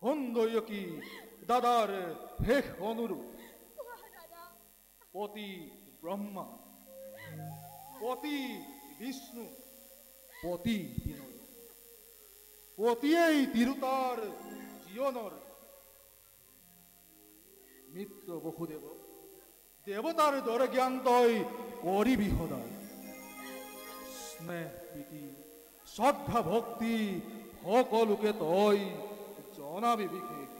হন্দয়কি দাদার হেহ অনুরূপ পতি ব্রহ্মা পতি বিষ্ণু পতি বিনয় পতি এই তিরুতার জীবনর মিত্র বহুদেব দেবতার দরে জ্ঞান তৈ করিবি সদায় স্নেহ প্রীতি শ্রদ্ধা ভক্তি সকলোকে তই জনাবি বিশেষ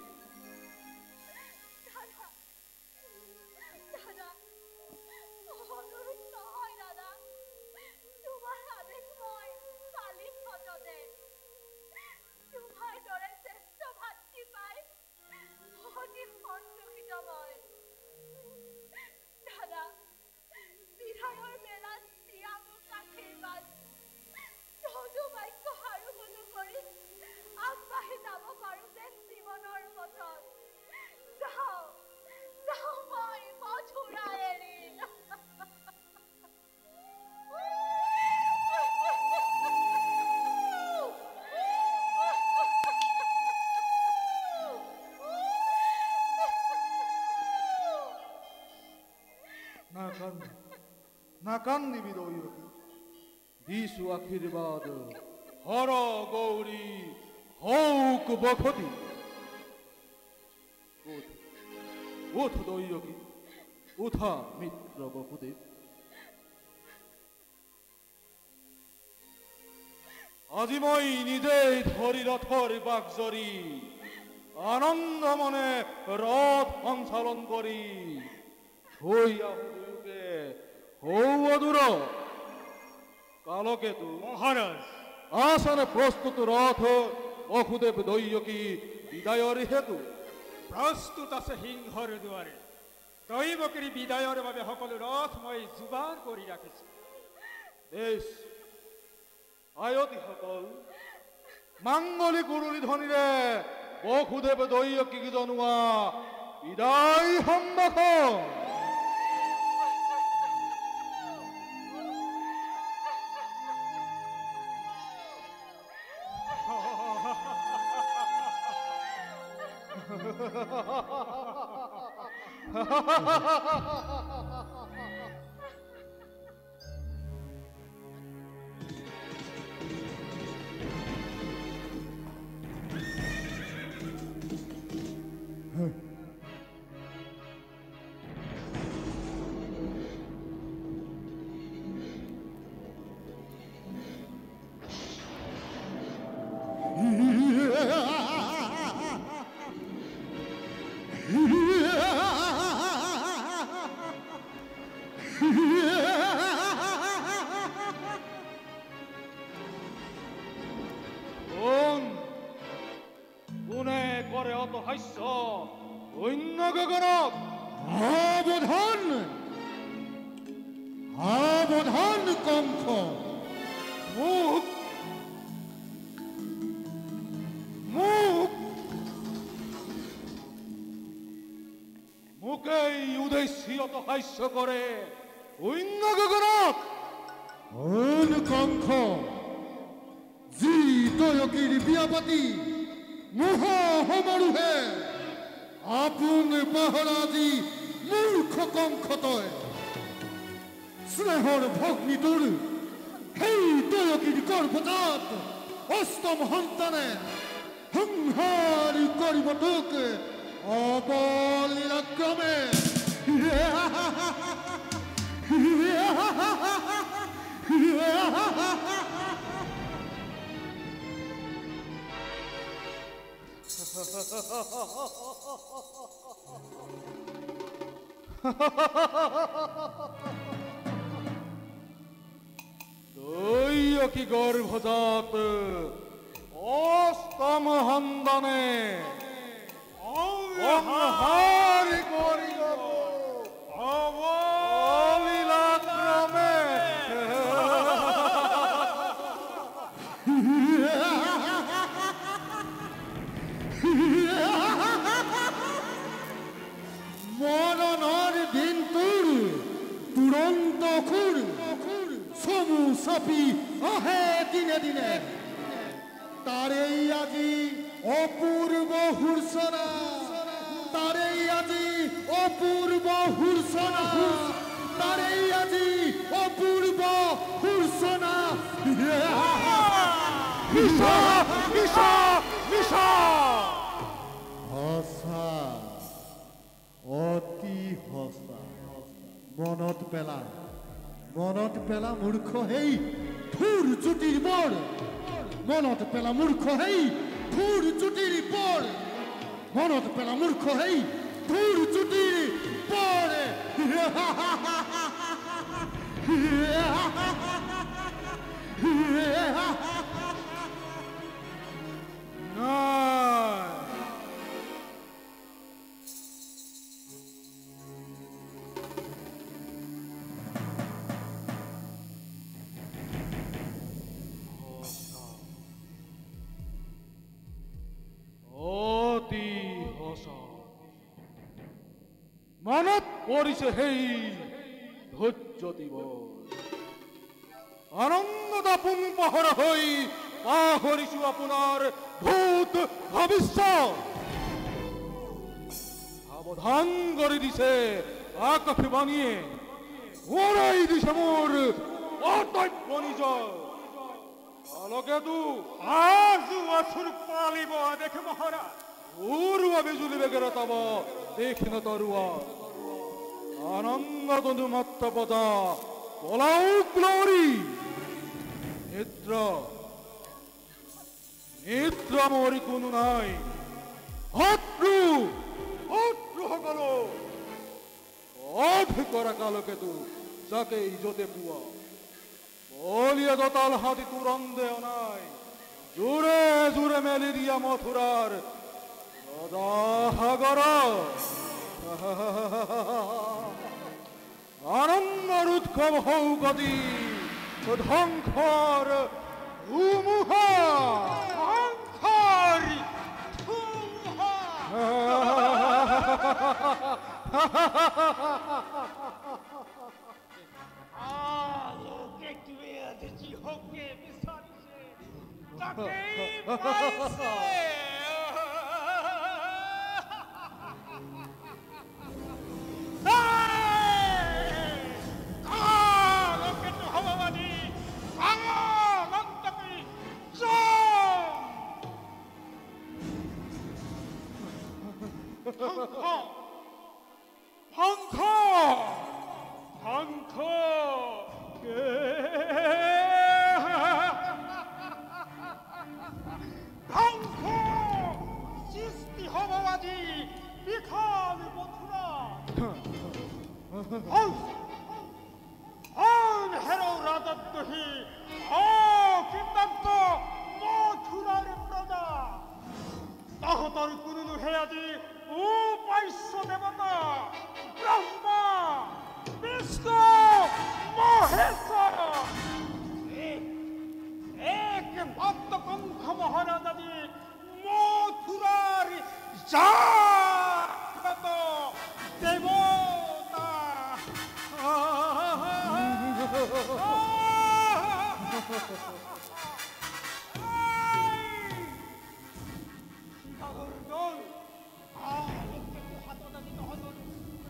না কান্দিবি দৈয়কি দিশু আশীর্বাদ হর গৌরী হৌক বখতি ওঠ দৈয়কি উঠা মিত্র বহুদেব আজি মই নিজে ধরি রথর বাগজরি আনন্দ মনে রথ সঞ্চালন করি থইয়া হৌদূর কালকেতু মহারাজ আসনে প্রস্তুত রথ বসুদেব দৈয়কি বিদায়র হেতু প্রস্তুত আছে সিংহর দুয়ারে দৈবকীর বিদায়ৰ বাবে সকলো ৰথ মই যোগাৰ কৰি ৰাখিছো বেশ আয়তি সকল মাঙ্গলিক উৰুলি ধ্বনিৰে বসুদেৱ দৈয়কীক জনোৱা বিদায় সম্ভাষণ কোনে কৰে অত হাস্য অন্য গগনত সাবধান কংস মুখ মুখ মুখেই উদ্দেশ্যি অত হাস্য করে অন্য গগনত কংস যি দৈয়কীৰ বিয়া পাতি মোহ সমাৰোহে আপোন পাহৰাজি মূৰ্খ কংস তই স্নেহৰ ভগ্নী তোৰ সেই দৈয়কীৰ গৰ্ভজাত অষ্টম সন্তানে সংহাৰ কৰিব তোক অবলীলাক্ৰমে দৈয়কী গৰ্ভজাত অষ্টম সন্তানে সংহাৰ কৰিব অবলীলাক্ৰমে মৰণৰ দিন তোৰ তুৰন্ত খুৰ চমু চাপি আহে দিনে দিনে তাৰেই আজি অপূৰ্ব হুরসনা তারেই আজি অপূর্ব হুরসনা তারেই আজি অপূর্ব হুরসনা নিশা নিশা নিশা হসা অতি হসা মনত পেলা মূর্খ হেই ঠুর জুটির বড় মনত পেলা মূর্খ হেই ঠুর জুটির বড় মনত পেলা মূর্খ হেই ঠুর জুটির বড় অতি হসা মনত পৰিছে সেই ধৈৰ্য দিৱস আনন্দ দাপোন পাহৰা হৈ পাহৰিছো আপোনাৰ ভূত ভৱিষ্যত সাৱধান কৰি দিছে আকাশবাণীয়ে ওৰাই দিছে মোৰ অতব্য নিজৰ আলোকেতো आजू असुर पालिब देख महाराज পূৰ্ব বিজুলী বেগেৰে তব দেখিন তৰুৱা আনন্দ তনু মাত্ৰ পদা পলাও গ্লৰি নেত্ৰ মৰি কোনো নাই শত্ৰু সকলো অধ কৰা কালকেতো যাকে ইজতে পোৱা বলিয়া দতাল হাতী তোৰ সন্দেহ নাই জোৰে জোৰে মেলি দিয়া মথুৰাৰ সাগৰ আনন্দৰ উৎসৱ হৌকতি ধ্বংসৰ ধুমুহা আলোকে তুই জি হোকে বিসারিছে তাকেই পাইছে আলোকে তো হওয়াবাদী মন্তকি ধ্বংস ধ্বংস ধ্বংস সৃষ্টি হবাবাদী বিখাল মথুরা হেরো রাজদ্রোহী কৃতান্ত মথুরার প্রজা তাহতর কুরুলু হে আজি উপাস্য দেবতা ব্রহ্মা বিষ্ণু মহেশ্বর এক ভক্ত কঙ্খ মহারাজ আজি মথুরার জাগ্রত দেবতা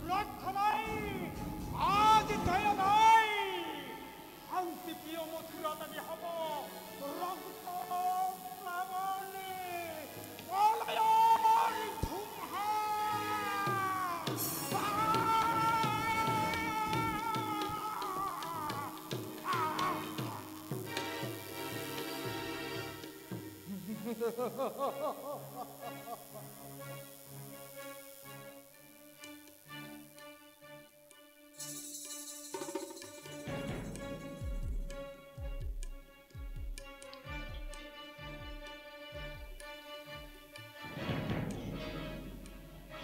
লক্ষ্য নাই আজ দয়া নাই শান্তি প্রিয় মথুরা দাবি হব রক্ত প্লাবনে প্রলয়ের ধুমহা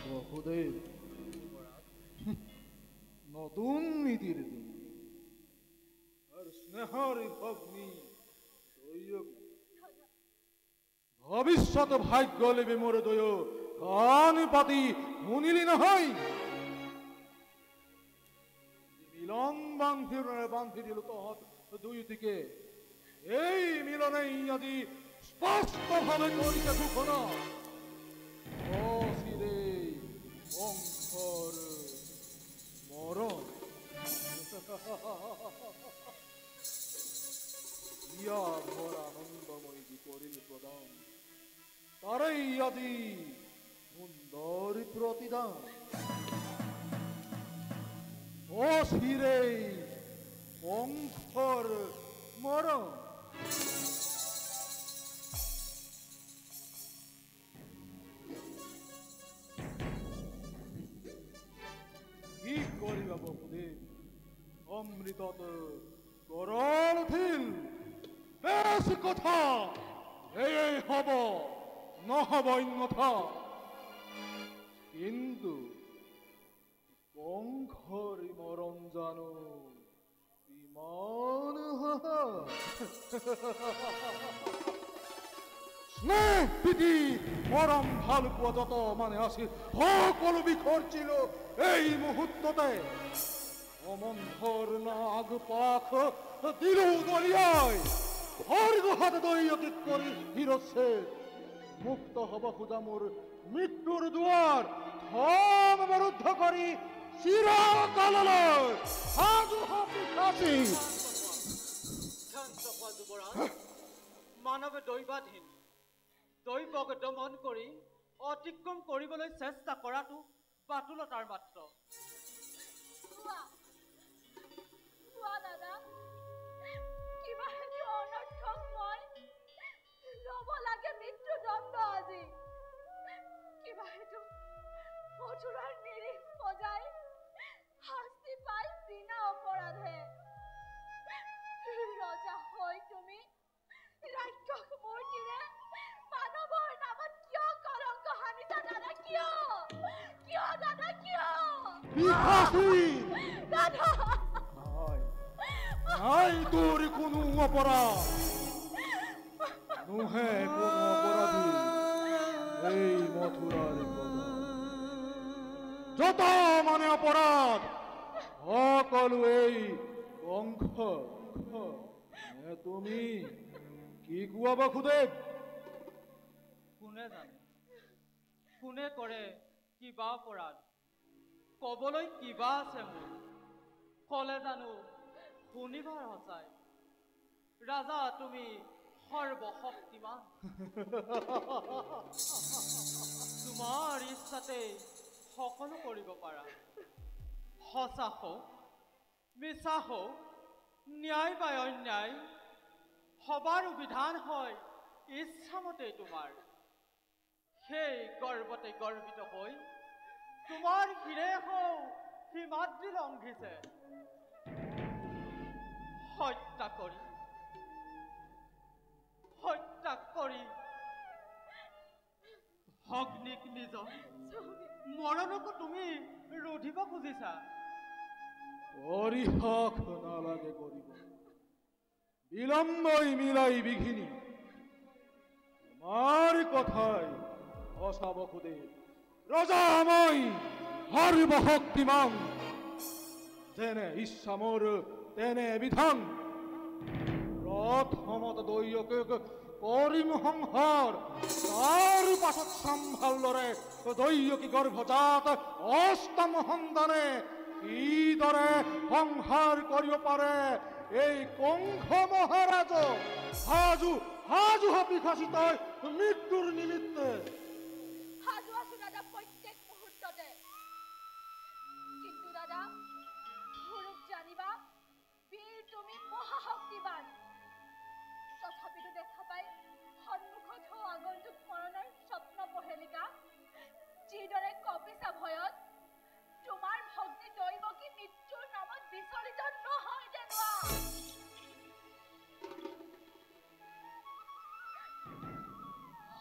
বহুদেৱ নতুন নীতিৰ দিন আৰু স্নেহৰ ভগ্নী ভৱিষ্যত ভাগ্য লিবি মোৰ দয় কাণ পাতি শুনিলি নহয় মিলন বান্ধি দিলো তহঁত দুয়োটিকে এই মিলনে আজি স্পষ্টভাৱে কৰিছে ঘোষণা আজি সুন্দর প্রতিদান অশিরে বংশর মরণ কি করিবা বকুদেব অমৃতত গরল থিল বেশ কথা এই হব নহব অন্যথা কিন্তু বংশরি মরণ জানো ইমান স্নেহ প্রীতি মরম ভাল পোৱা যত মানে আছিল সকলো বিখৰছিল এই মুহূৰ্ততে অমন্থৰ নাগ পাখ দিল দলিয়ায় ভৰ্গ হাতে দৈয়কিত কৰি হিৰছে মুক্ত হব খোজা মোৰ মৃত্যুৰ দুয়াৰ থম অবৰুদ্ধ কৰি চিৰকাললৈ সাজু হাসি মানৱে দৈবাধীন দৈৱক দমন কৰি অতিক্ৰম কৰিবলৈ চেষ্টা কৰাটো বাতুলতাৰ মাত্ৰ দাদা কিবা হেতু অনৰ্থক মই ল'ব লাগে মৃত্যুদণ্ড আজি কিবা হেতু মথুৰাৰ নিৰীহ সজাই শাস্তি পাই বিনা অপৰাধে ৰজা হৈ তুমি ৰাক্ষস মূৰ্তিৰে মানৱৰ নামত কিয় কলংক সানিছা দাদা কিয় কিয় দাদা কিয় দাদা নাই তোর কোনো অপরাধ নুহে কোনো অপরাধী এই মথুরার যত মানে অপরাধ সকলো এই বংশ তুমি কি কোৱা বসুদেৱ কোনে জানে কোনে কৰে কিবা অপৰাধ কবলৈ কিবা আছে মোৰ কলে জানো শুনিবাৰ সঁচাই ৰাজা তুমি সৰ্বশক্তিমান তোমাৰ ইচ্ছাতে সকলো কৰিব পাৰা সঁচা হওক মিছা হওক ন্যায় বা অন্যায় সবাৰো বিধান হয় ইচ্ছামতে তোমাৰ সেই গৰ্বতে গৰ্বিত হৈ তোমাৰ শিৰে হও সীমাদ্ৰী লংঘিছে হত্যা কৰি ভগ্নীক নিজৰ মৰণকো তুমি ৰোধিব খুজিছা অৰিহক নালাগে কৰিব বিলম্বই মিলাই বিঘিনি আমাৰ কথাই অসা বসুদেৱ ৰজা মই সৰ্বশক্তিমান যেনে ইচ্ছা মোৰ তেনে বিধান প্ৰথমত দৈয়কক কৰিম সংহাৰ তাৰ পাছত চাম ভালদৰে দৈয়কী গৰ্ভজাত অষ্টম সন্তানে কিদৰে সংহাৰ কৰিব পাৰে এই কংস মহাৰাজ হাজু হাপি খাসি তই মৃত্যুর নিমিত্তে সাজু আছো দাদা প্রত্যেক মুহূর্ততে কিন্তু দাদা স্বরূপ জানিবা বীর তুমি মহাশক্তিবান তথাপিতো দেখা পাই সন্মুখত হও আগন্তুক মৰণৰ স্বপ্ন পহেলিকা যিদৰে কপিছা ভয়ত তোমাৰ ভক্তি দৈৱকী মৃত্যুৰ নামত বিচলিত নহয় যেনোৱা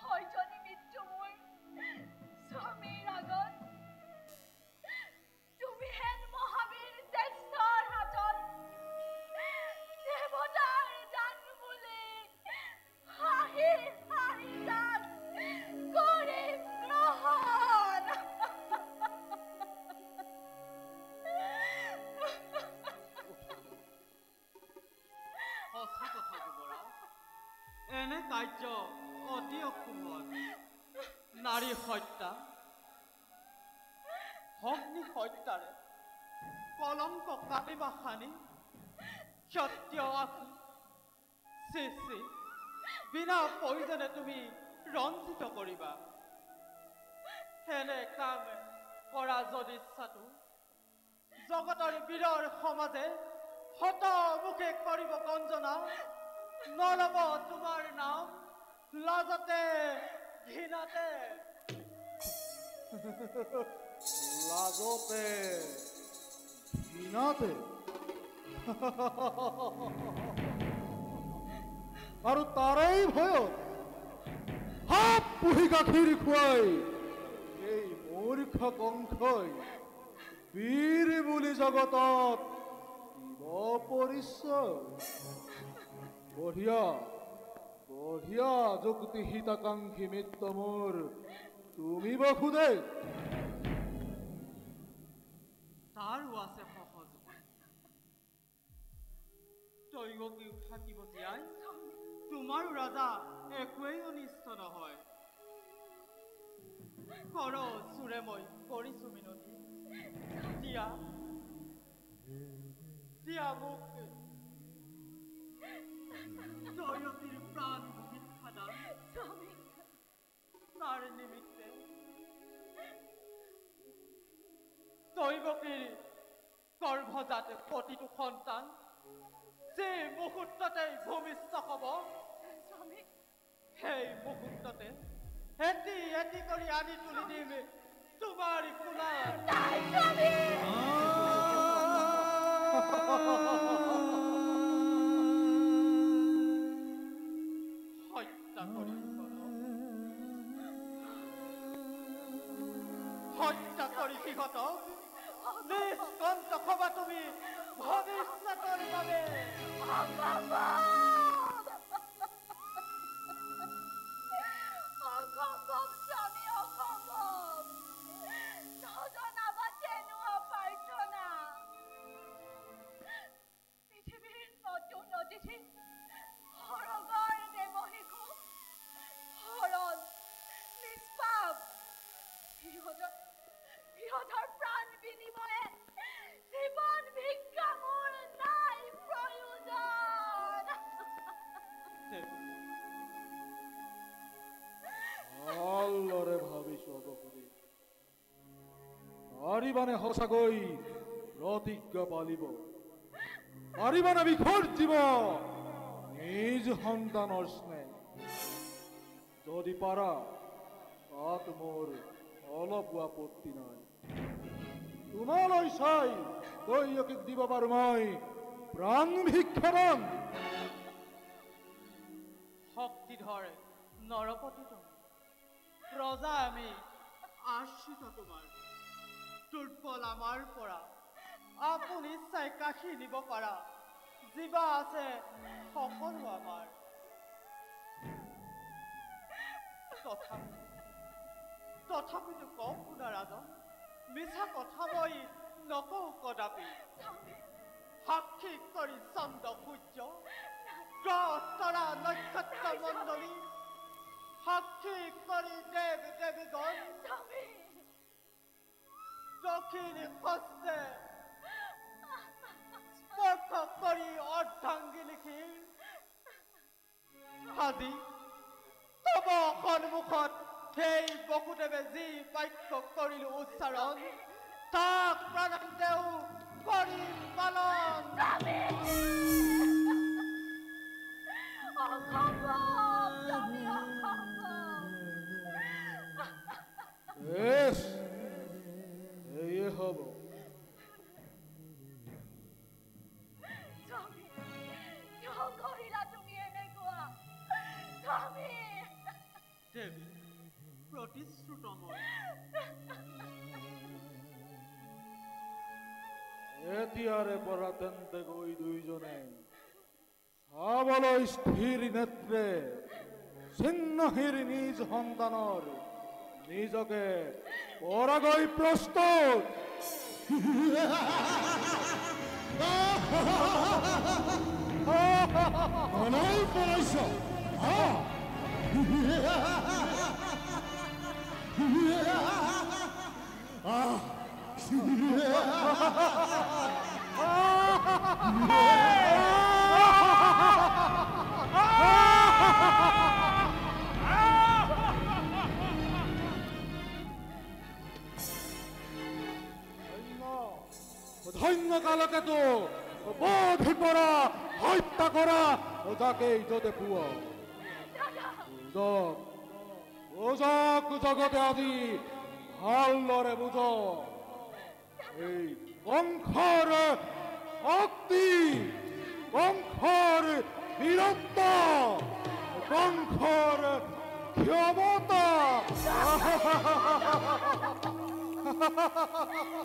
হয়জনী মৃত্যু মোৰ স্বামীৰ আগত তুমি হেন মহাবীৰ জ্যেষ্ঠৰ হাতত দেৱতাৰ দান বুলি হাঁহি হাঁহি দান কৰি গ্ৰহণ সঁচা কথা যুৱৰাজ এনে কাৰ্য অতি অশুভন নাৰী হত্যা ভগ্নী হত্যাৰে কলংক কাটিবা সানি ক্ষত্ৰিয় আখি বিনা প্ৰয়োজনে তুমি ৰঞ্জিত কৰিবা হেনে কাম কৰা যদি ইচ্ছাটো জগতৰ বীৰৰ সমাজে হত মুখে কৰিব গঞ্জনা নলব তোমাৰ নাম লাজতে ঘৃণাতে লাজতে ঘৃণাতে আৰু তাৰেই ভয়ত হাত পুহি গাখীৰ খুৱাই এই মূৰ্খ কংসই বীৰ বুলি জগতত দিব পৰিচয় বঢ়িয়া বঢ়িয়া যুক্তি হিতাকাংক্ষী মিত্ৰ মোৰ তুমি বসুদেৱ তাৰো আছে সহজ তৈগীও থাকিব জীয়াই তোমাৰো ৰাজা একোৱেই অনিষ্ট নহয় কৰ চোৰে মই কৰিছো মিনতি দিয়া দিয়া মোক তৈগীৰ প্ৰাণ ভিক্ষাদান তাৰ নিমিত্তে তৈগীৰ গৰ্ভজাত প্ৰতিটো সন্তান যে মুহূৰ্ততে ভূমিষ্ঠ হ'ব সেই মুহূৰ্ততে এটি এটি কৰি আনি তুলি দিম তোমাৰ কোলাত হত্যা কৰি সিহঁতক নিষ্কণ্ঠ হবা তুমি ভৱিষ্যতৰ বাবে ভালদৰে ভাবিছো বসুদেৱ পাৰিবানে সঁচাকৈ প্ৰতিজ্ঞা পালিব পাৰিবানে বিসৰ্জিব নিজ সন্তানৰ স্নেহ যদি পাৰা তাত মোৰ অলপো আপত্তি নাই তোমালৈ চাই তৈয়কীক দিব পাৰো মই প্ৰাণ ভিক্ষাদান শক্তিধৰ নৰপতি তুমি ৰজা আমি আশ্ৰিত তোমাৰ দুৰ্বল আমাৰ পৰা আপুনি ইচ্ছাই কাশী নিব পাৰা জীৱা আছে সকলো আমাৰ তথাপিতো কম শুনা ৰাজন মিছা কথা মই নকওঁ কদাপি সাক্ষী কৰি চন্দ্ৰ সূৰ্য গ্ৰহ তৰা নক্ষত্ৰ মণ্ডলী সাক্ষী কৰি দেৱ দেৱীগণ দক্ষিণ হস্তে স্পৰ্শ কৰি অৰ্ধাংগী লিখি আজি তব সন্মুখত সেই বসুদেৱে যি বাক্য কৰিলো উচ্চাৰণ তাক প্ৰাণান্তেও কৰি পালন এয়ে হব দেৱী প্ৰতিশ্ৰুত মই এতিয়াৰে পৰা তেন্তে গৈ দুইজনে চাবলৈ স্থিৰ নেত্ৰে ছিন্নহীৰ নিজ সন্তানৰ নিজকে পৰাগৈ প্ৰস্তুত অনল পৰাইছ সৈন্যকালকেতো বোধ কৰা হত্যা কৰা ওজাকে ইজতে পুয়া উজক উজক জগতে আজি ভালদৰে বুজ এই বংশৰ শক্তি বংশৰ বীৰত্ব বংশৰ ক্ষমতা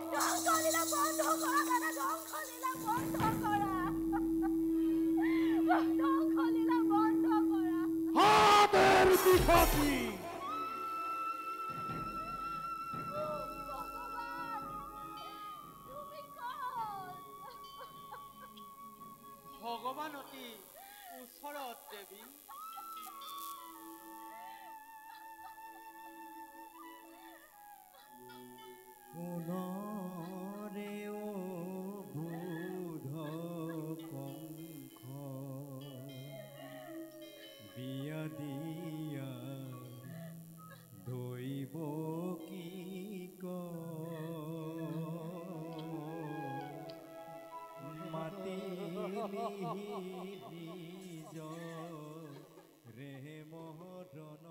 ধ্বংসলীলা বন্ধ কৰা দাদা ধ্বংসলীলা বন্ধ কৰা ধ্বংসলীলা বন্ধ কৰা হাতেৰ পিছাচি ভগৱান তুমি কোন ভগৱান অতি ওচৰত দেৱী পুনৰেও বুধ পংখ বিয়া দিয়া দৈব কি মাতিলি নিজ ৰে মহৰণ